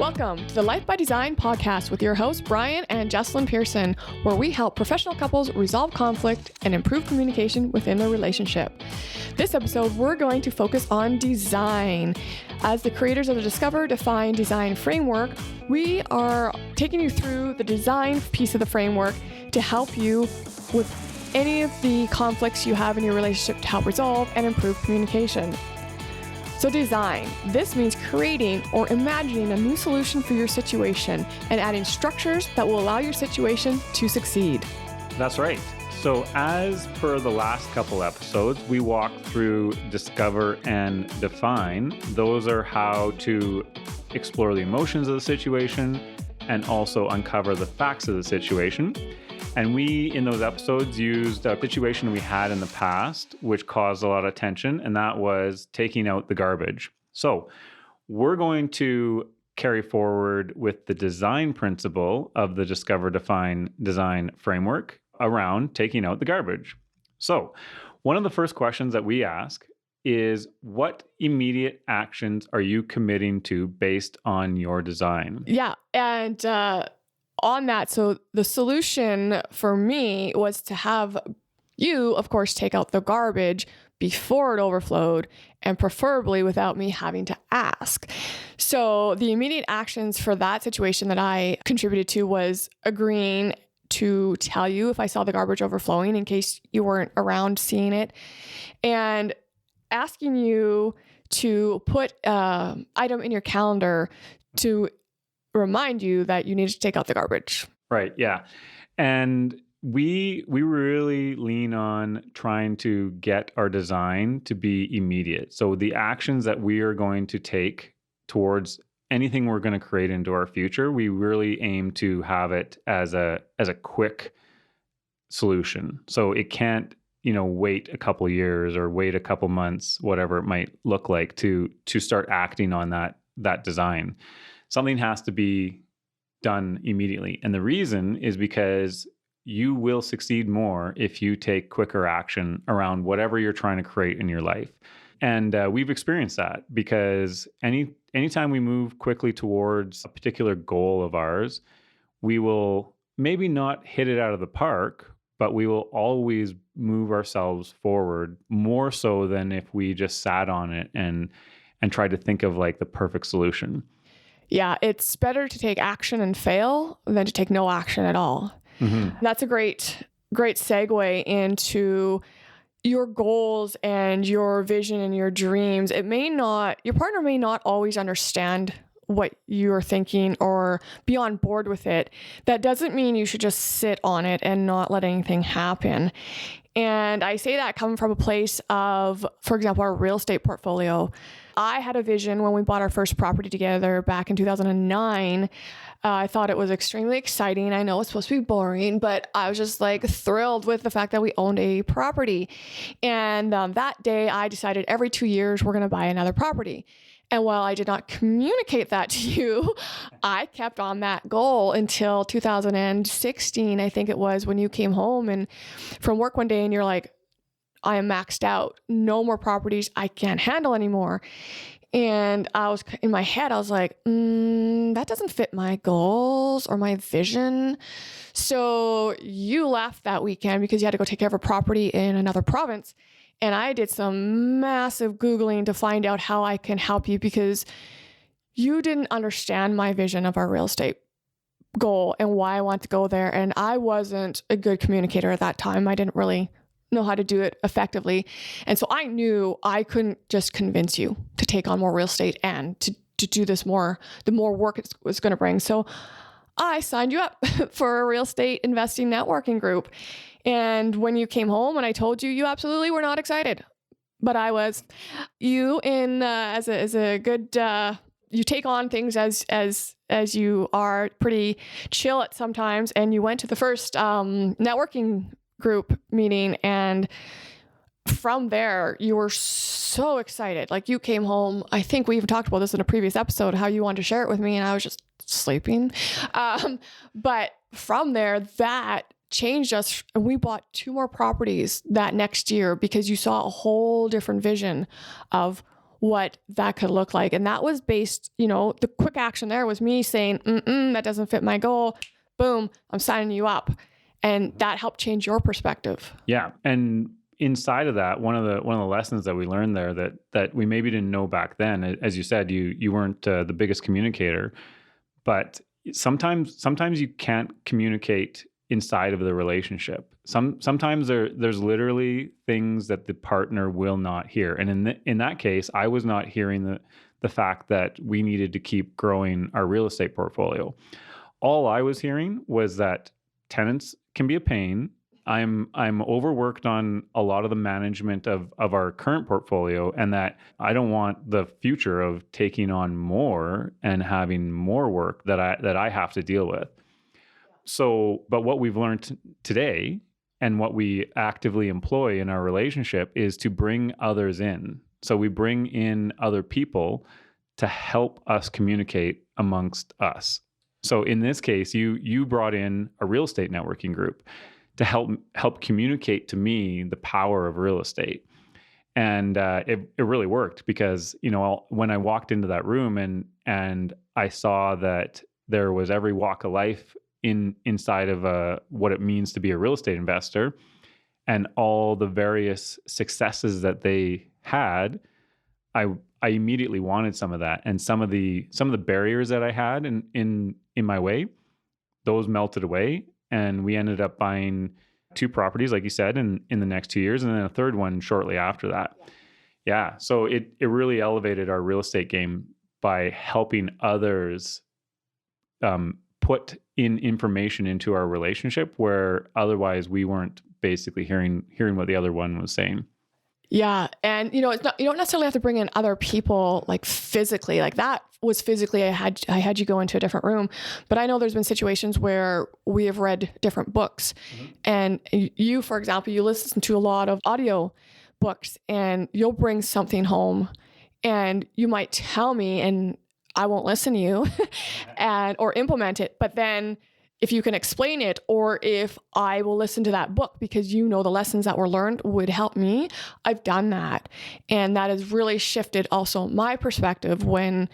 Welcome to the Life by Design podcast with your hosts, Brian and Jessilyn Persson, where we help professional couples resolve conflict and improve communication within their relationship. This episode, we're going to focus on design. As the creators of the Discover, Define, Design framework, we are taking you through the design piece of the framework to help you with any of the conflicts you have in your relationship to help resolve and improve communication. So design, this means creating or imagining a new solution for your situation and adding structures that will allow your situation to succeed. That's right. So as per the last couple episodes, we walked through Discover and Define. Those are how to explore the emotions of the situation and also uncover the facts of the situation. And we, in those episodes, used a situation we had in the past, which caused a lot of tension, and that was taking out the garbage. So we're going to carry forward with the design principle of the Discover, Define, Design framework around taking out the garbage. So one of the first questions that we ask is, what immediate actions are you committing to based on your design? Yeah, and on that, so the solution for me was to have you, of course, take out the garbage before it overflowed, and preferably without me having to ask. So the immediate actions for that situation that I contributed to was agreeing to tell you if I saw the garbage overflowing in case you weren't around seeing it, and asking you to put an item in your calendar to remind you that you need to take out the garbage. Right. Yeah. And we really lean on trying to get our design to be immediate. So the actions that we are going to take towards anything we're going to create into our future, we really aim to have it as a quick solution. So it can't, wait a couple years or wait a couple months, whatever it might look like to start acting on that design. Something has to be done immediately. And the reason is because you will succeed more if you take quicker action around whatever you're trying to create in your life. And we've experienced that because anytime we move quickly towards a particular goal of ours, we will maybe not hit it out of the park, but we will always move ourselves forward more so than if we just sat on it and tried to think of like the perfect solution. Yeah, it's better to take action and fail than to take no action at all. Mm-hmm. That's a great segue into your goals and your vision and your dreams. Your partner may not always understand what you're thinking or be on board with it. That doesn't mean you should just sit on it and not let anything happen. And I say that coming from a place of, for example, our real estate portfolio. I had a vision when we bought our first property together back in 2009. I thought it was extremely exciting. I know it's supposed to be boring, but I was just like thrilled with the fact that we owned a property. And that day I decided every 2 years we're going to buy another property. And while I did not communicate that to you, I kept on that goal until 2016, I think it was, when you came home and from work one day and you're like, I am maxed out. No more properties. I can't handle anymore. And I was in my head, I was like, that doesn't fit my goals or my vision. So you left that weekend because you had to go take care of a property in another province. And I did some massive Googling to find out how I can help you because you didn't understand my vision of our real estate goal and why I want to go there. And I wasn't a good communicator at that time. I didn't really know how to do it effectively. And so I knew I couldn't just convince you to take on more real estate and to do this more, the more work it was going to bring. So I signed you up for a real estate investing networking group. And when you came home and I told you, you absolutely were not excited, but I was. You as a good, you take on things as you are pretty chill at sometimes. And you went to the first networking group meeting, and from there you were so excited. Like you came home, I think we even talked about this in a previous episode, how you wanted to share it with me, and I was just sleeping. But from there, that changed us, and we bought 2 more properties that next year because you saw a whole different vision of what that could look like. And that was based, the quick action there was me saying, that doesn't fit my goal. Boom, I'm signing you up. And that helped change your perspective. Yeah. And inside of that, one of the lessons that we learned there that we maybe didn't know back then, as you said, you weren't the biggest communicator, but sometimes you can't communicate inside of the relationship. Sometimes there's literally things that the partner will not hear. And in that case, I was not hearing the fact that we needed to keep growing our real estate portfolio. All I was hearing was that tenants can be a pain. I'm overworked on a lot of the management of our current portfolio, and that I don't want the future of taking on more and having more work that I have to deal with. So, but what we've learned today and what we actively employ in our relationship is to bring others in. So we bring in other people to help us communicate amongst us. So in this case, you brought in a real estate networking group to help communicate to me the power of real estate. And it really worked because, when I walked into that room and I saw that there was every walk of life inside of what it means to be a real estate investor and all the various successes that they had, I immediately wanted some of that. And some of the barriers that I had in my way, those melted away. And we ended up buying 2 properties, like you said, in the next 2 years, and then a third one shortly after that. Yeah. So it really elevated our real estate game by helping others put in information into our relationship where otherwise we weren't basically hearing what the other one was saying. Yeah. And it's not, you don't necessarily have to bring in other people like physically. Like that was physically, I had you go into a different room, but I know there's been situations where we have read different books. And you, for example, you listen to a lot of audio books and you'll bring something home and you might tell me and I won't listen to you or implement it. But then if you can explain it, or if I will listen to that book because the lessons that were learned would help me, I've done that. And that has really shifted also my perspective when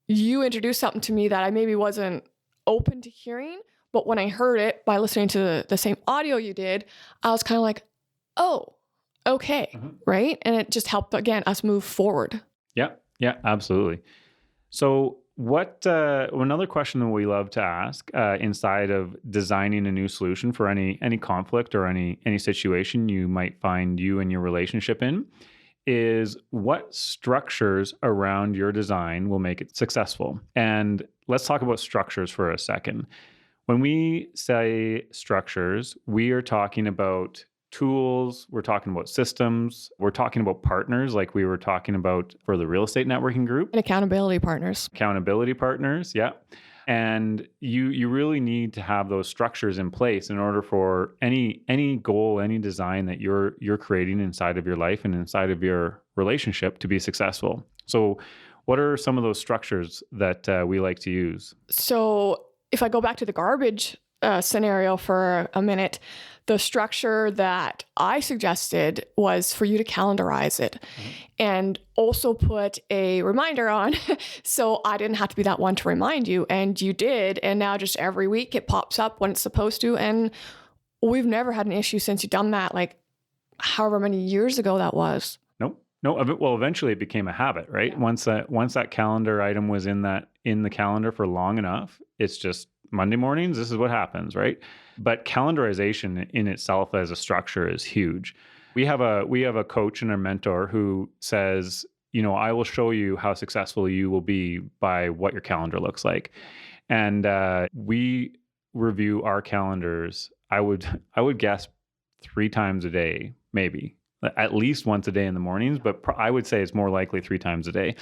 you introduced something to me that I maybe wasn't open to hearing. But when I heard it by listening to the same audio you did, I was kind of like, oh, okay. Right. And it just helped, again, us move forward. Yeah. Yeah, absolutely. So another question that we love to ask inside of designing a new solution for any conflict or any situation you might find you and your relationship in is what structures around your design will make it successful. And let's talk about structures for a second. When we say structures, we are talking about tools, we're talking about systems, we're talking about partners like we were talking about for the real estate networking group. And accountability partners. Yeah. And you really need to have those structures in place in order for any goal, any design that you're creating inside of your life and inside of your relationship to be successful. So what are some of those structures that we like to use? So if I go back to the garbage scenario for a minute, the structure that I suggested was for you to calendarize it and also put a reminder on. So I didn't have to be that one to remind you, and you did. And now just every week it pops up when it's supposed to. And we've never had an issue since you've done that, like however many years ago that was. No. Well, eventually it became a habit, right? Yeah. Once that calendar item was in the calendar for long enough, it's just Monday mornings, this is what happens, right? But calendarization in itself as a structure is huge. We have a coach and a mentor who says, I will show you how successful you will be by what your calendar looks like. And we review our calendars, I would guess 3 times a day, maybe. At least once a day in the mornings, but I would say it's more likely 3 times a day,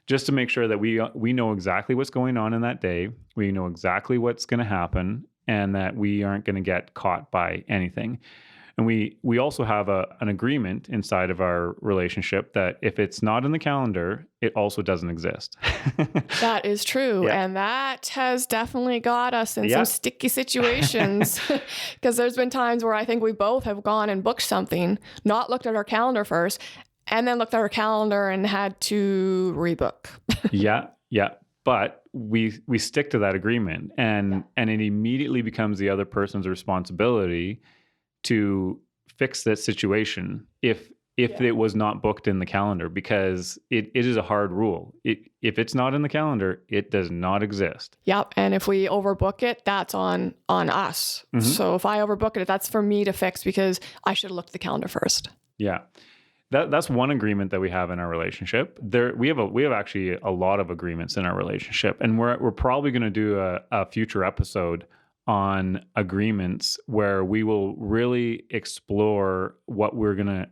just to make sure that we know exactly what's going on in that day. We know exactly what's going to happen and that we aren't going to get caught by anything. And we also have an agreement inside of our relationship that if it's not in the calendar, it also doesn't exist. That is true. Yeah. And that has definitely got us in some sticky situations because there's been times where I think we both have gone and booked something, not looked at our calendar first, and then looked at our calendar and had to rebook. Yeah. But we stick to that agreement, and it immediately becomes the other person's responsibility to fix that situation if it was not booked in the calendar, because it is a hard rule. If it's not in the calendar, it does not exist. Yep. And if we overbook it, that's on us. Mm-hmm. So if I overbook it, that's for me to fix because I should have looked at the calendar first. Yeah. That's one agreement that we have in our relationship. We have actually a lot of agreements in our relationship, and we're probably going to do a future episode on agreements where we will really explore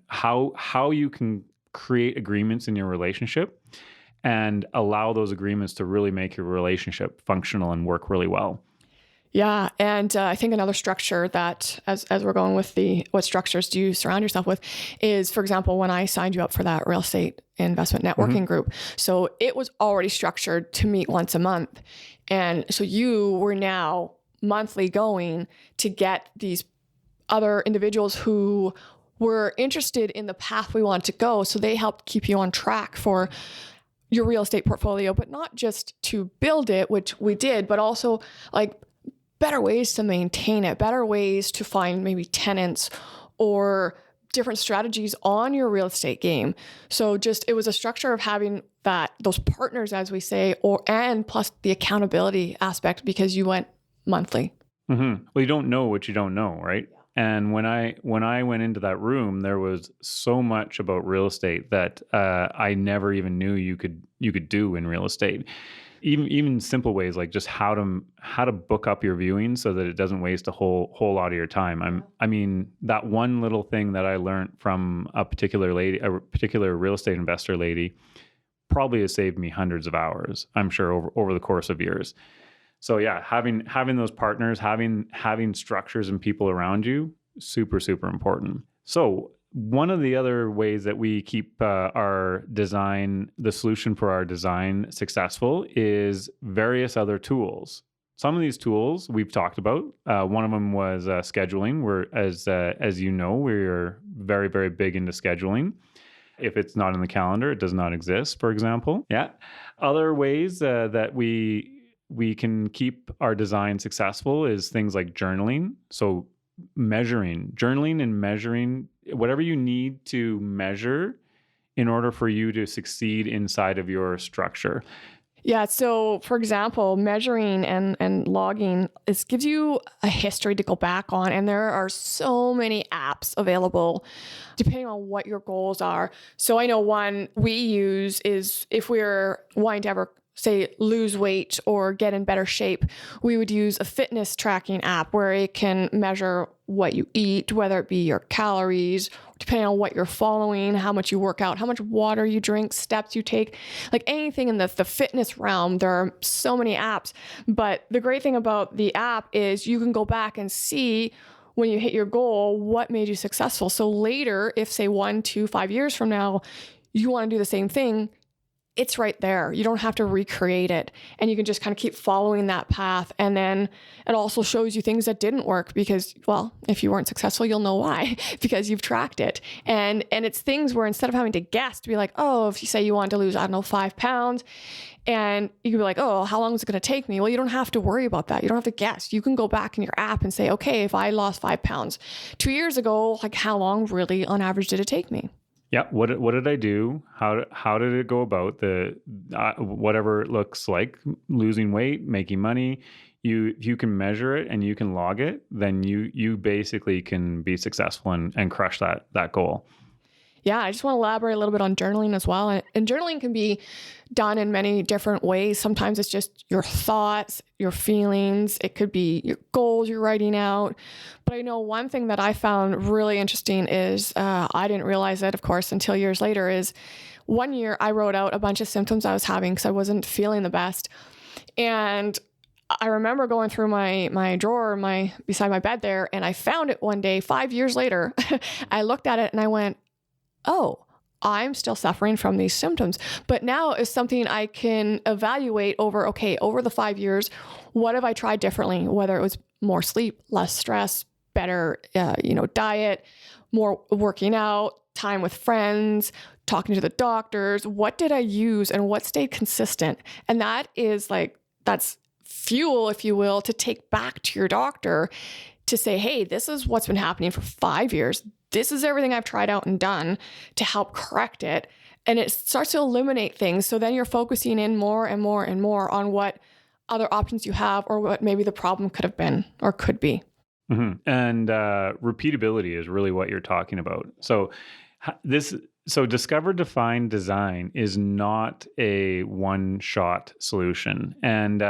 how you can create agreements in your relationship and allow those agreements to really make your relationship functional and work really well. Yeah. And I think another structure that, as we're going with what structures do you surround yourself with, is, for example, when I signed you up for that real estate investment networking group. So it was already structured to meet once a month. And so you were now monthly going to get these other individuals who were interested in the path we wanted to go. So they helped keep you on track for your real estate portfolio, but not just to build it, which we did, but also like better ways to maintain it, better ways to find maybe tenants or different strategies on your real estate game. So it was a structure of having those partners, as we say, and plus the accountability aspect, because you went monthly. Mm-hmm. Well, you don't know what you don't know, right? And when I went into that room, there was so much about real estate that I never even knew you could do in real estate. Even simple ways like just how to book up your viewing so that it doesn't waste a whole lot of your time. I mean, that one little thing that I learned from a particular real estate investor lady probably has saved me hundreds of hours, I'm sure, over the course of years. So yeah, having those partners, having structures and people around you, super, super important. So one of the other ways that we keep the solution for our design successful is various other tools. Some of these tools we've talked about. One of them was scheduling. As you know, we're very, very big into scheduling. If it's not in the calendar, it does not exist, for example. Yeah. Other ways that we can keep our design successful is things like journaling. So journaling and measuring whatever you need to measure in order for you to succeed inside of your structure. Yeah. So for example, measuring and logging, this gives you a history to go back on. And there are so many apps available depending on what your goals are. So I know one we use is if we're wanting to ever say lose weight or get in better shape, we would use a fitness tracking app where it can measure what you eat, whether it be your calories, depending on what you're following, how much you work out, how much water you drink, steps you take, like anything in the fitness realm. There are so many apps, but the great thing about the app is you can go back and see when you hit your goal, what made you successful. So later, if say 1, 2, 5 years from now, you want to do the same thing, it's right there. You don't have to recreate it. And you can just kind of keep following that path. And then it also shows you things that didn't work because, well, if you weren't successful, you'll know why, because you've tracked it. And it's things where instead of having to guess to be like, oh, if you say you want to lose, 5 pounds, and you can be like, oh, how long is it going to take me? Well, you don't have to worry about that. You don't have to guess. You can go back in your app and say, okay, if I lost 5 pounds 2 years ago, like how long really on average did it take me? Yeah. What did I do? How did it go about whatever it looks like, losing weight, making money? If you can measure it and you can log it, then you basically can be successful and crush that goal. Yeah, I just want to elaborate a little bit on journaling as well. And journaling can be done in many different ways. Sometimes it's just your thoughts, your feelings. It could be your goals you're writing out. But I know one thing that I found really interesting is, I didn't realize it, of course, until years later, is one year I wrote out a bunch of symptoms I was having because I wasn't feeling the best. And I remember going through my drawer, beside my bed there, and I found it one day, 5 years later. I looked at it and I went, oh, I'm still suffering from these symptoms. But now is something I can evaluate over the 5 years, what have I tried differently? Whether it was more sleep, less stress, better, diet, more working out, time with friends, talking to the doctors, what did I use and what stayed consistent? And that is like, that's fuel, if you will, to take back to your doctor to say, hey, this is what's been happening for 5 years. This is everything I've tried out and done to help correct it. And it starts to eliminate things. So then you're focusing in more and more and more on what other options you have or what maybe the problem could have been or could be. Mm-hmm. And repeatability is really what you're talking about. So discover, define, design is not a one-shot solution. And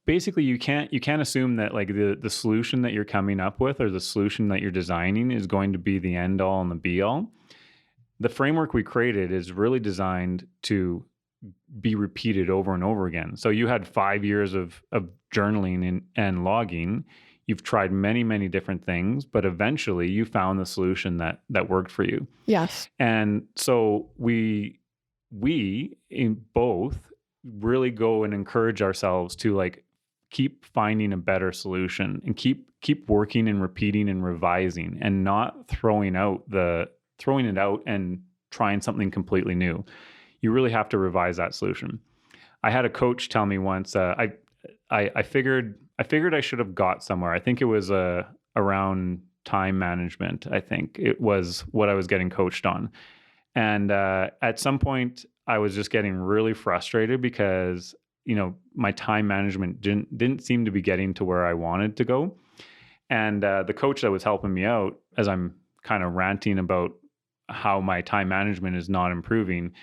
basically you can't assume that like the solution that you're coming up with or the solution that you're designing is going to be the end all and the be all. The framework we created is really designed to be repeated over and over again. So you had 5 years of journaling and logging. You've tried many, many different things, but eventually you found the solution that worked for you. Yes. And so we in both really go and encourage ourselves to like keep finding a better solution and keep working and repeating and revising and not throwing it out and trying something completely new. You really have to revise that solution. I had a coach tell me once, I figured I should have got somewhere. I think it was around time management. I think it was what I was getting coached on. And at some point I was just getting really frustrated because, my time management didn't seem to be getting to where I wanted to go. And the coach that was helping me out, as I'm kind of ranting about how my time management is not improving,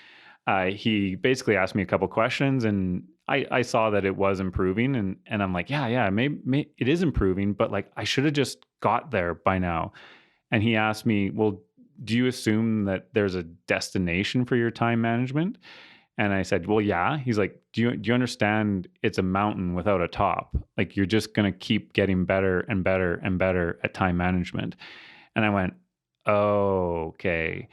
he basically asked me a couple questions, and I saw that it was improving, and I'm like, yeah, maybe it is improving, but like I should have just got there by now. And he asked me, well, do you assume that there's a destination for your time management? And I said, well, yeah. He's like, do you understand it's a mountain without a top? Like you're just going to keep getting better and better and better at time management. And I went, oh, okay.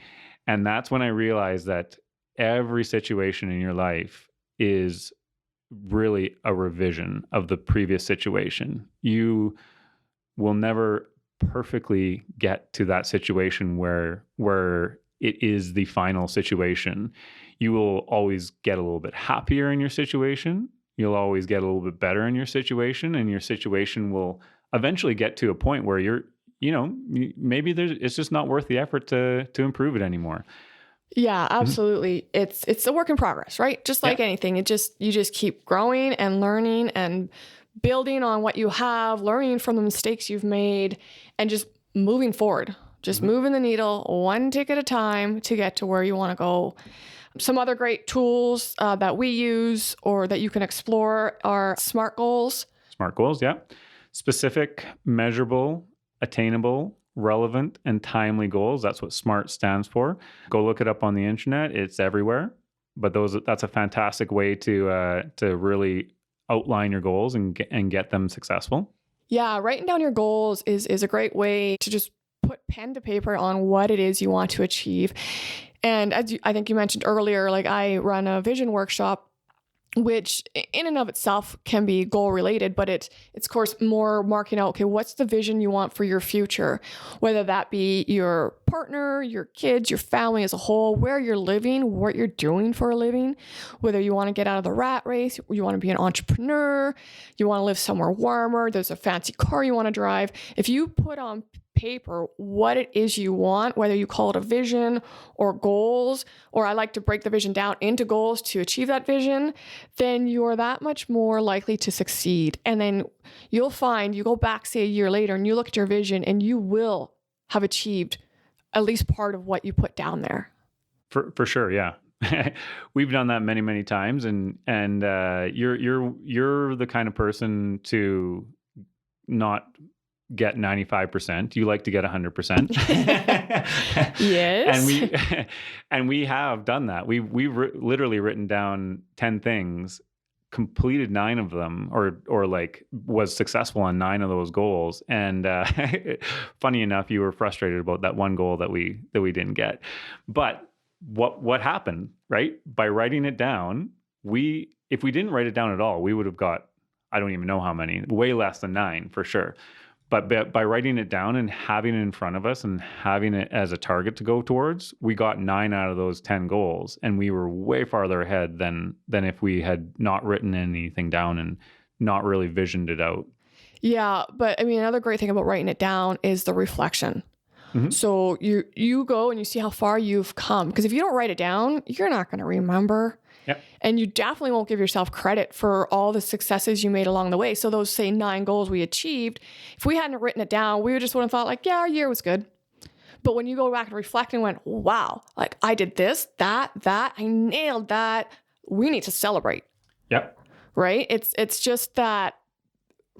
And that's when I realized that every situation in your life is really a revision of the previous situation. You will never perfectly get to that situation where it is the final situation. You will always get a little bit happier in your situation. You'll always get a little bit better in your situation, and your situation will eventually get to a point where maybe it's just not worth the effort to improve it anymore. Yeah, absolutely. Mm-hmm. It's a work in progress, right? Just like anything, you just keep growing and learning and building on what you have, learning from the mistakes you've made, and just moving forward. Just moving the needle one tick at a time to get to where you want to go. Some other great tools that we use or that you can explore are SMART goals. SMART goals, yeah. Specific, measurable, attainable, relevant, and timely goals. That's what SMART stands for. Go look it up on the internet. It's everywhere. But that's a fantastic way to really outline your goals and get them successful. Yeah, writing down your goals is a great way to just put pen to paper on what it is you want to achieve. And as I think you mentioned earlier, like I run a vision workshop, which in and of itself can be goal related, but it's of course more marking out, okay, what's the vision you want for your future? Whether that be your partner, your kids, your family as a whole, where you're living, what you're doing for a living, whether you want to get out of the rat race, you want to be an entrepreneur, you want to live somewhere warmer, there's a fancy car you want to drive. If you put on paper what it is you want, whether you call it a vision or goals, or I like to break the vision down into goals to achieve that vision, then you're that much more likely to succeed. And then you'll find you go back, say a year later, and you look at your vision and you will have achieved at least part of what you put down there. For sure. Yeah. We've done that many, many times. And you're the kind of person to not get 95%. You like to get 100%. Yes. And we have done that. We've literally written down 10 things, completed 9 of them, or like was successful on 9 of those goals. And funny enough, you were frustrated about that one goal that we didn't get. But what happened, right? By writing it down, if we didn't write it down at all, we would have got, I don't even know how many, way less than 9 for sure. But by writing it down and having it in front of us and having it as a target to go towards, we got 9 out of those 10 goals. And we were way farther ahead than if we had not written anything down and not really visioned it out. Yeah. But I mean, another great thing about writing it down is the reflection. So you go and you see how far you've come. Because if you don't write it down, you're not going to remember. Yep. And you definitely won't give yourself credit for all the successes you made along the way. So those, say, 9 goals we achieved, if we hadn't written it down, we just would have thought like, yeah, our year was good. But when you go back and reflect and went, wow, like I did this, that, I nailed that. We need to celebrate. Yep. Right? It's just that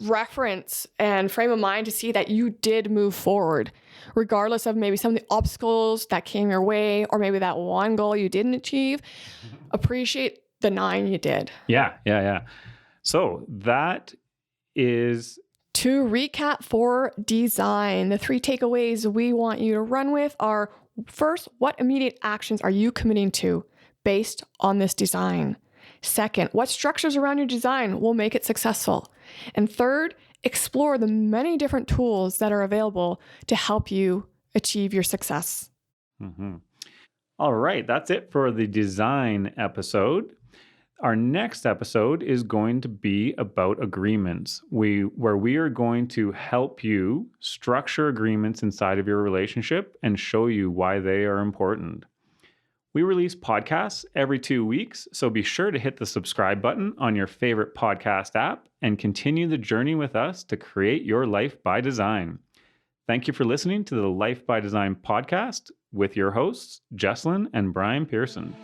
reference and frame of mind to see that you did move forward, regardless of maybe some of the obstacles that came your way, or maybe that one goal you didn't achieve. Appreciate the 9 you did. Yeah. So that is... To recap for design, the 3 takeaways we want you to run with are: first, what immediate actions are you committing to based on this design? Second, what structures around your design will make it successful? And third, explore the many different tools that are available to help you achieve your success. All right, that's it for the design episode. Our next episode is going to be about agreements, where we are going to help you structure agreements inside of your relationship and show you why they are important. We release podcasts every 2 weeks, so be sure to hit the subscribe button on your favorite podcast app and continue the journey with us to create your life by design. Thank you for listening to the Life by Design podcast with your hosts, Jessilyn and Brian Persson.